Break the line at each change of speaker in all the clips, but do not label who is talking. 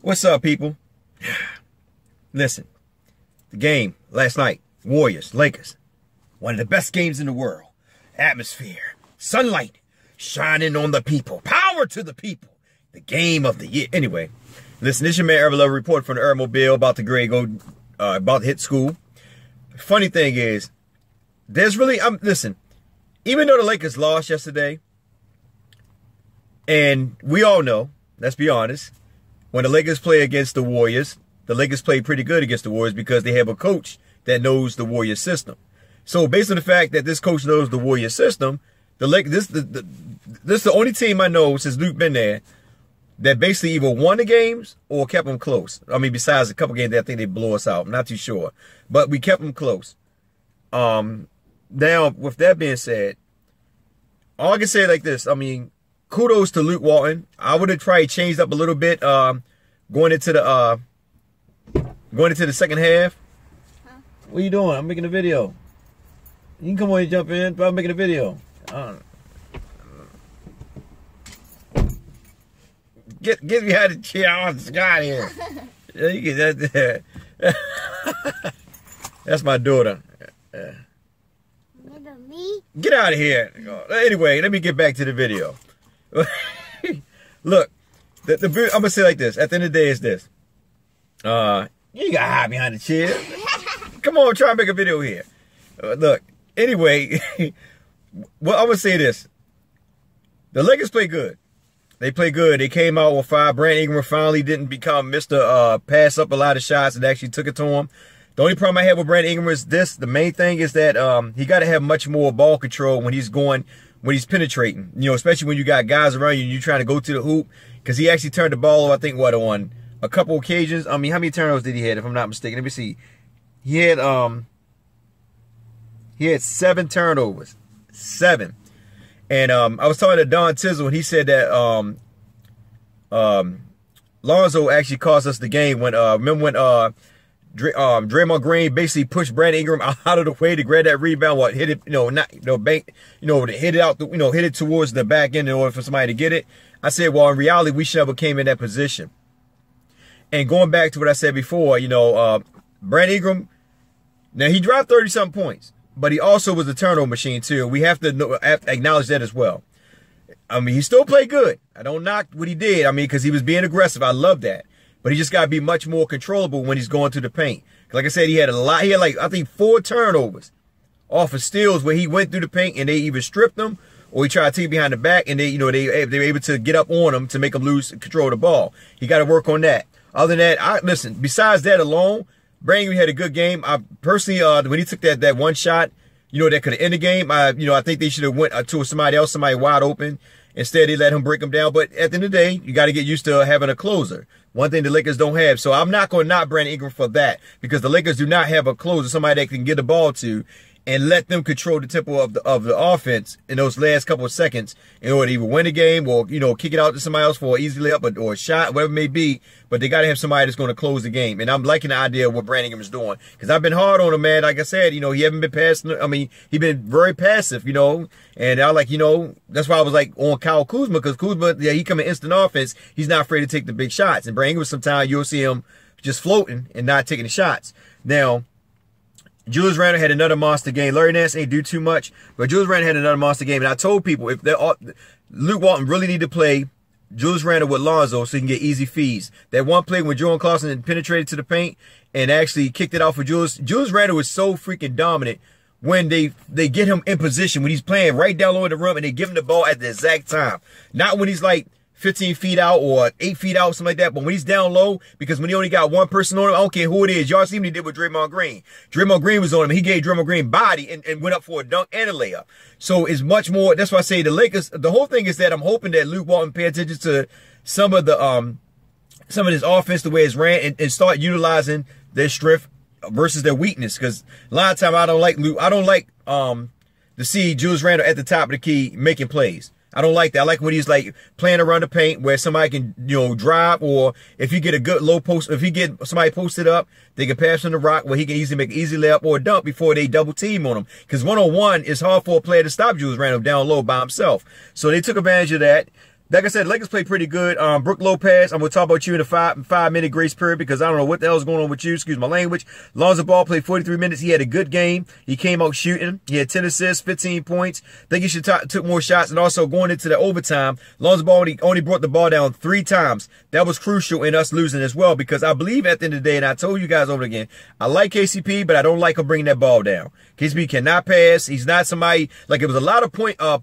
What's up, people? Listen, the game last night, Warriors, Lakers, one of the best games in the world. Atmosphere, sunlight, shining on the people, power to the people. The game of the year. Anyway, listen, this is your man, Urban Lover, report from the Urban about to about to hit school. Funny thing is, there's really, listen, even though the Lakers lost yesterday, and we all know, let's be honest, when the Lakers play against the Warriors, the Lakers play pretty good against the Warriors because they have a coach that knows the Warriors system. So based on the fact that this coach knows the Warriors system, this is the only team I know since Luke been there that basically either won the games or kept them close. I mean, besides a couple games that I think they blow us out. I'm not too sure. But we kept them close. Now, with that being said, all I can say like this, I mean, kudos to Luke Walton. I would have tried to change up a little bit going into the second half. Huh? What are you doing? I'm making a video. You can come on and jump in, but I'm making a video. Get me out of the chair. I want Scott here. You get that there. That's my daughter.
Me?
Get out of here. Anyway, let me get back to the video. Look, I'm going to say like this. At the end of the day, it's this. You got to hide behind the chair. Come on, try and make a video here. Look, anyway, well, I'm going to say this. The Lakers play good. They play good. They came out with 5. Brandon Ingram finally didn't become Mr. Pass up a lot of shots and actually took it to him. The only problem I have with Brandon Ingram is this. The main thing is that he got to have much more ball control when he's penetrating. You know, especially when you got guys around you and you're trying to go to the hoop. Because he actually turned the ball over, I think, on a couple occasions. I mean, how many turnovers did he have, if I'm not mistaken? Let me see. He had 7 turnovers. 7. And I was talking to Don Tizzle, and he said that Lonzo actually cost us the game when remember when Draymond Green basically pushed Brandon Ingram out of the way to grab that rebound, hit it, hit it out, hit it towards the back end in order for somebody to get it. I said, well, in reality, we should never came in that position. And going back to what I said before, Brandon Ingram, now he dropped 30-something points. But he also was a turnover machine, too. We have to acknowledge that as well. I mean, he still played good. I don't knock what he did. I mean, because he was being aggressive. I love that. But he just got to be much more controllable when he's going through the paint. Like I said, he had a lot. He had, I think, 4 turnovers off of steals where he went through the paint and they either stripped him or he tried to take behind the back and they were able to get up on him to make him lose control of the ball. He got to work on that. Other than that, listen, besides that alone, Brandon had a good game. I personally, when he took that one shot, that could have ended the game. I think they should have went to somebody else, somebody wide open. Instead, they let him break him down. But at the end of the day, you got to get used to having a closer. One thing the Lakers don't have. So I'm not going to knock Brandon Ingram for that because the Lakers do not have a closer, somebody they can get the ball to and let them control the tempo of the offense in those last couple of seconds in order to either win the game or, kick it out to somebody else for an easy layup or a shot, whatever it may be. But they got to have somebody that's going to close the game. And I'm liking the idea of what Brandon Ingram is doing because I've been hard on him, man. Like I said, he haven't been passing. I mean, he's been very passive, and I that's why I was on Kyle Kuzma because Kuzma, yeah, he come in instant offense. He's not afraid to take the big shots. And Brandon Ingram, sometimes you'll see him just floating and not taking the shots. Now, Julius Randle had another monster game. Larry Nance ain't do too much, but Julius Randle had another monster game. And I told people if Luke Walton really need to play Julius Randle with Lonzo so he can get easy feeds. That one play when Jordan Clarkson penetrated to the paint and actually kicked it out for Julius. Julius Randle was so freaking dominant when they get him in position, when he's playing right down low in the rim and they give him the ball at the exact time. Not when he's 15 feet out or 8 feet out, something like that. But when he's down low, because when he only got one person on him, I don't care who it is. Y'all see what he did with Draymond Green. Draymond Green was on him. He gave Draymond Green body and went up for a dunk and a layup. So it's much more. That's why I say the Lakers, the whole thing is that I'm hoping that Luke Walton pay attention to some of his offense, the way it's ran, and start utilizing their strength versus their weakness. Because a lot of time I don't like to see Julius Randle at the top of the key making plays. I don't like that. I like when he's playing around the paint where somebody can, drive, or if you get a good low post, if you get somebody posted up, they can pass him the rock where he can easily make an easy layup or a dunk before they double team on him. Because 1-on-1, it's hard for a player to stop Julius Randle down low by himself. So they took advantage of that. like I said, Lakers played pretty good. Brook Lopez, I'm going to talk about you in a five-minute grace period because I don't know what the hell is going on with you. Excuse my language. Lonzo Ball played 43 minutes. He had a good game. He came out shooting. He had 10 assists, 15 points. I think he should took more shots. And also going into the overtime, Lonzo Ball only brought the ball down 3 times. That was crucial in us losing as well because I believe at the end of the day, and I told you guys over again, I like KCP, but I don't like him bringing that ball down. KCP cannot pass. He's not somebody, like it was a lot of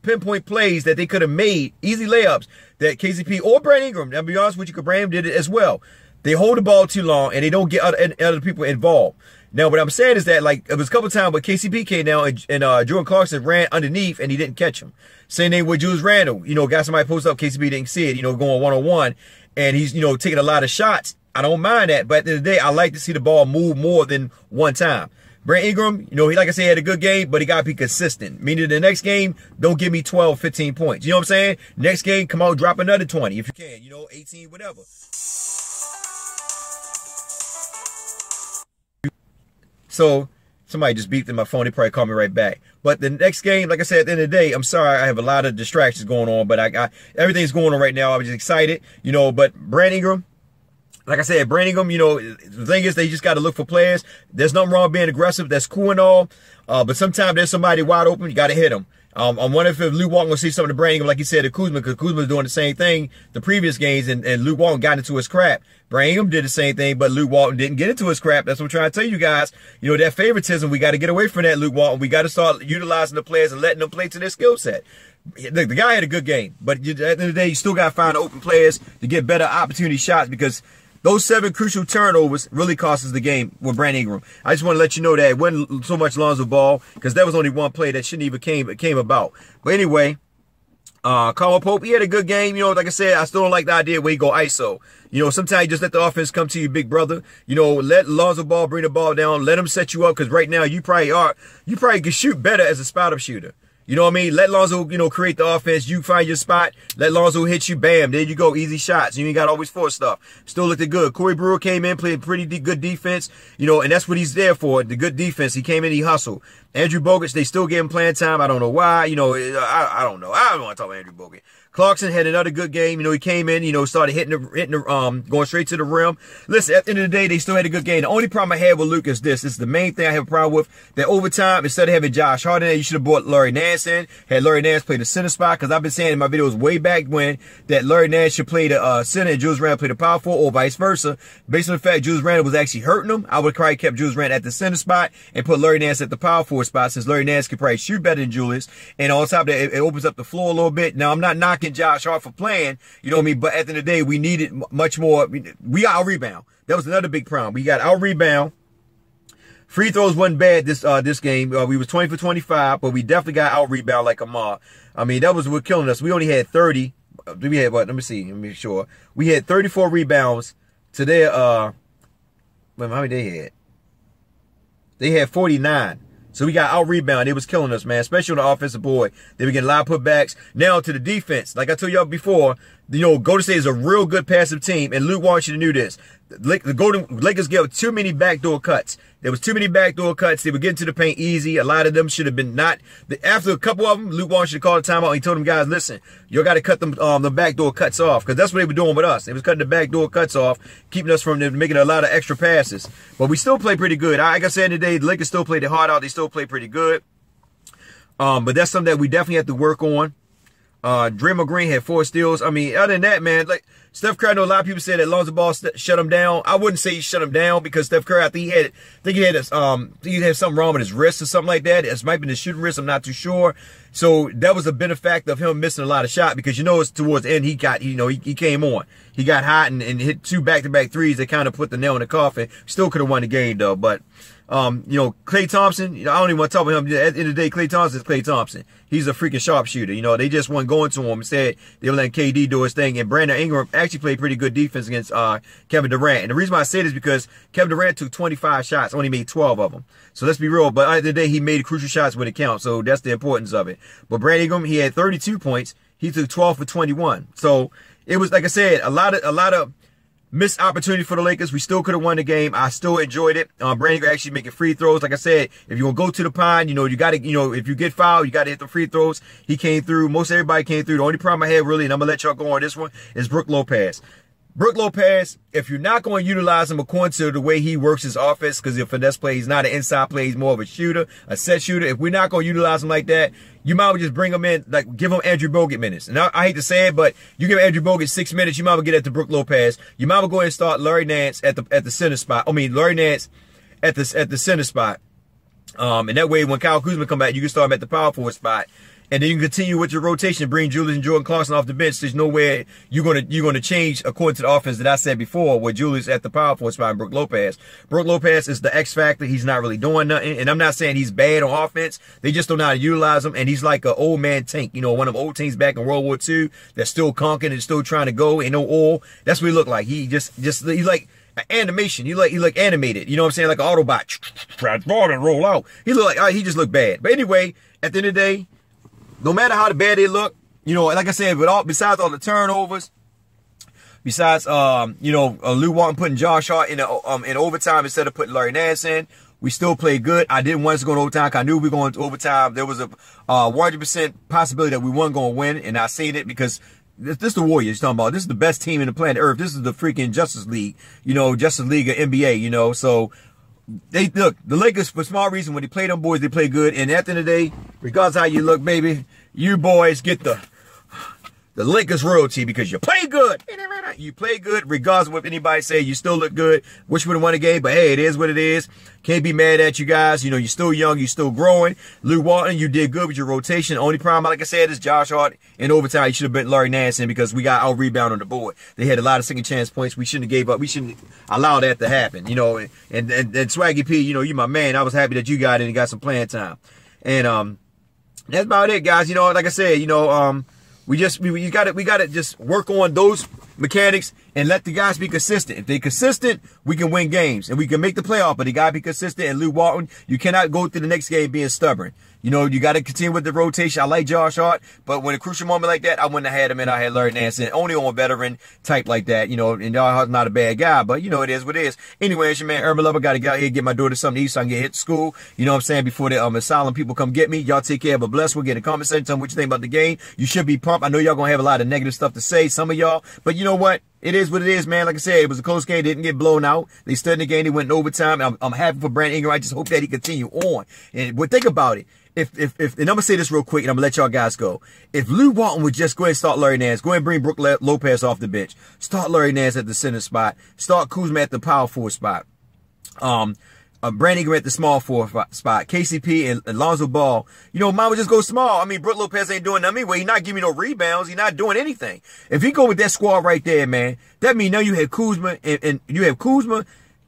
pinpoint plays that they could have made, easy layups, that KCP or Brandon Ingram, I'll be honest with you, Brandon did it as well. They hold the ball too long and they don't get other people involved. Now, what I'm saying is that, like, it was a couple of times where KCP came down and Jordan Clarkson ran underneath and he didn't catch him. Same thing with Julius Randle. You know, got somebody post up, KCP didn't see it, you know, going one-on-one. And he's, you know, taking a lot of shots. I don't mind that. But at the end of the day, I like to see the ball move more than one time. Brandon Ingram, you know, he, like I said, had a good game, but he got to be consistent. Meaning the next game, don't give me 12, 15 points. You know what I'm saying? Next game, come out, drop another 20 if you can. You know, 18, whatever. So, somebody just beeped in my phone. They probably call me right back. But the next game, like I said, at the end of the day, I'm sorry I have a lot of distractions going on, but everything's going on right now. I'm just excited, you know, but Brandon Ingram, like I said, Brandon Ingram, you know, the thing is they just got to look for players. There's nothing wrong with being aggressive. That's cool and all. But sometimes there's somebody wide open. You got to hit them. I'm wondering if Luke Walton will see something to Brandon Ingram, like he said to Kuzma, because Kuzma was doing the same thing the previous games, and Luke Walton got into his crap. Brandon Ingram did the same thing, but Luke Walton didn't get into his crap. That's what I'm trying to tell you guys. You know, that favoritism, we got to get away from that, Luke Walton. We got to start utilizing the players and letting them play to their skill set. The guy had a good game, but at the end of the day, you still got to find open players to get better opportunity shots because those 7 crucial turnovers really cost us the game with Brandon Ingram. I just want to let you know that it wasn't so much Lonzo Ball because that was only one play that shouldn't even came about. But anyway, Caldwell Pope, he had a good game. You know, like I said, I still don't like the idea where he go ISO. You know, sometimes you just let the offense come to you, big brother. You know, let Lonzo Ball bring the ball down. Let him set you up because right now you probably can shoot better as a spot-up shooter. You know what I mean? Let Lonzo, you know, create the offense. You find your spot. Let Lonzo hit you. Bam. There you go. Easy shots. You ain't got to always force stuff. Still looked good. Corey Brewer came in, played pretty good defense. You know, and that's what he's there for, the good defense. He came in, he hustled. Andrew Bogut, they still gave him playing time. I don't know why. You know, I don't know. I don't want to talk about Andrew Bogut. Clarkson had another good game. You know, he came in, you know, started going straight to the rim. Listen, at the end of the day, they still had a good game. The only problem I had with Luke is this. This is the main thing I have a problem with. That overtime, instead of having Josh Hart in there, you should have brought Larry Nance in. Had Larry Nance play the center spot, because I've been saying in my videos way back when that Larry Nance should play the center and Julius Randle play the power forward, or vice versa. Based on the fact Julius Randle was actually hurting him, I would have probably kept Julius Randle at the center spot and put Larry Nance at the power forward spot, since Larry Nance could probably shoot better than Julius. And on top of that, it opens up the floor a little bit. Now, I'm not knocking Josh Hart for playing, you know what I mean? But at the end of the day, we needed much more. We got our rebound. That was another big problem. We got our rebound. Free throws wasn't bad this game. We was 20 for 25, but we definitely got our rebound like Ahmad. I mean, that was what killing us. We only had 30. We had what? Let me see. Let me make sure. We had 34 rebounds to their how many they had? They had 49. So we got out rebound. It was killing us, man, especially on the offensive board. They were getting a lot of putbacks. Now to the defense. Like I told y'all before, you know, Golden State is a real good passive team, and Luke wants you to know this. The Golden Lakers gave too many backdoor cuts. There was too many backdoor cuts. They were getting to the paint easy. A lot of them should have been not. After a couple of them, Luke wants you to call the timeout. He told them, guys, listen, you got to cut them the backdoor cuts off, because that's what they were doing with us. They was cutting the backdoor cuts off, keeping us from making a lot of extra passes. But we still play pretty good. Like I said today, the Lakers still played their heart out. They still play pretty good. But that's something that we definitely have to work on. Draymond Green had 4 steals. I mean, other than that, man, like Steph Curry, I know a lot of people said that Lonzo Ball shut him down. I wouldn't say he shut him down, because Steph Curry, I think he had something wrong with his wrist or something like that. It might be the shooting wrist. I'm not too sure. So that was a benefactor of him missing a lot of shots, because you know it's towards the end he came on. He got hot and hit 2 back-to-back threes that kind of put the nail in the coffin. Still could have won the game though, but. You know, Klay Thompson, you know, I don't even want to talk about him. At the end of the day, Klay Thompson is Klay Thompson. He's a freaking sharpshooter. You know, they just weren't going to him. Instead, they were letting KD do his thing. And Brandon Ingram actually played pretty good defense against Kevin Durant. And the reason why I say this is because Kevin Durant took 25 shots, only made 12 of them. So let's be real. But at the end of the day, he made crucial shots when it counts. So that's the importance of it. But Brandon Ingram, he had 32 points. He took 12 for 21. So it was, like I said, a lot of missed opportunity for the Lakers. We still could have won the game. I still enjoyed it. Brandon Ingram actually making free throws. Like I said, if you're going to go to the pine, you know, you got to, you know, if you get fouled, you got to hit the free throws. He came through. Most everybody came through. The only problem I had really, and I'm going to let y'all go on this one, is Brook Lopez. Brook Lopez, if you're not going to utilize him according to the way he works his offense, because he's a finesse play, he's not an inside play, he's more of a shooter, a set shooter. If we're not going to utilize him like that, you might as well just bring him in, like give him Andrew Bogut minutes. And I hate to say it, but you give Andrew Bogut 6 minutes, you might as well get at the Brook Lopez. You might as well go ahead and start Larry Nance at the center spot. I mean, Larry Nance at the center spot. And that way, when Kyle Kuzma come back, you can start him at the power forward spot. And then you can continue with your rotation, bring Julius and Jordan Clarkson off the bench. There's no way you're gonna change according to the offense that I said before, with Julius at the power forward spot and Brook Lopez. Brook Lopez is the X factor. He's not really doing nothing. And I'm not saying he's bad on offense. They just don't know how to utilize him. And he's like an old man Tank. You know, one of the old teams back in World War II that's still conking and still trying to go. Ain't no oil. That's what he looked like. He just he's like animation. He like animated. You know what I'm saying? Like an Autobot. Transform and roll out. He looked like, he just looked bad. But anyway, at the end of the day, no matter how bad they look, you know, like I said, besides all the turnovers, besides, you know, Lew Walton putting Josh Hart in overtime instead of putting Larry Nance in, we still played good. I didn't want us to go to overtime. I knew we were going to overtime. There was a 100% possibility that we weren't going to win, and I seen it because this is the Warriors you're talking about. This is the best team in the planet Earth. This is the freaking Justice League, you know, Justice League of NBA, you know, so look, the Lakers, for small reason, when they play them boys, they play good. And at the end of the day, regardless of how you look, baby, you boys get the Lakers royalty because you play good. You play good regardless of what anybody say. You still look good. Wish we would have won the game, but hey, it is what it is. Can't be mad at you guys. You know, you're still young. You're still growing. Lew Walton, you did good with your rotation. The only problem, like I said, is Josh Hart in overtime. You should have been Larry Nance in because we got out rebound on the board. They had a lot of second chance points. We shouldn't have gave up. We shouldn't allow that to happen. You know, and Swaggy P, you know, you my man. I was happy that you got in and got some playing time. And that's about it, guys. You know, like I said, you know, we gotta just work on those mechanics and let the guys be consistent. If they're consistent, we can win games and we can make the playoff, but they gotta be consistent. And Lew Walton, you cannot go through the next game being stubborn. You know, you got to continue with the rotation. I like Josh Hart, but when a crucial moment like that, I wouldn't have had him in. I had Larry Nance in, only on a veteran type like that, you know, and Josh Hart's not a bad guy, but you know, it is what it is. Anyway, it's your man, Urban Lover. Got to get out here, get my daughter something to eat so I can get hit to school. You know what I'm saying? Before the asylum people come get me. Y'all take care, but bless. We'll get in the comment section. Tell me what you think about the game. You should be pumped. I know y'all going to have a lot of negative stuff to say, some of y'all, but you know what? It is what it is, man. Like I said, it was a close game. They didn't get blown out. They stood in the game. They went in overtime. I'm happy for Brandon Ingram. I just hope that he continue on. But think about it. And I'm going to say this real quick, and I'm going to let y'all guys go. If Lew Walton would just go ahead and start Larry Nance, go ahead and bring Brook Lopez off the bench, start Larry Nance at the center spot, start Kuzma at the power forward spot, Brandon Ingram at the small forward spot, KCP and Alonzo Ball, you know, mine would just go small. I mean, Brook Lopez ain't doing nothing anyway. He's not giving me no rebounds. He's not doing anything. If he go with that squad right there, man, that means now you have Kuzma and you have Kuzma,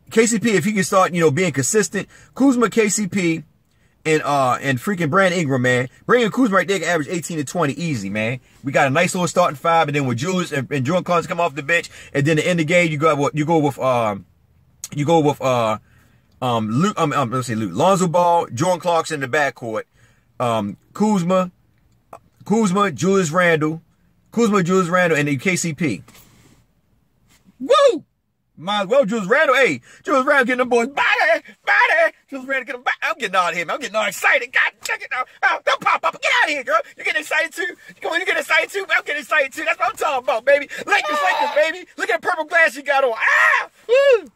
KCP, if he can start, you know, being consistent, Kuzma, KCP, and freaking Brandon Ingram, man. Bringing Kuzma right there can average 18 to 20 easy, man. We got a nice little starting five, and then with Julius and Jordan Clarkson come off the bench, and then the end of the game, you go with Lonzo Ball, Jordan Clarkson in the backcourt, Kuzma, Julius Randle, and then KCP. Woo! Might as well, Julius Randle. Hey, Julius Randle getting them boys body. Julius Randle getting them body. I'm getting out of here, man. I'm getting all excited. God, check it out. Oh, don't pop up. Get out of here, girl. You getting excited too? Come on, you getting excited too? I'm getting excited too. That's what I'm talking about, baby. Lakers, baby. Look at the purple glass you got on. Ah! Woo!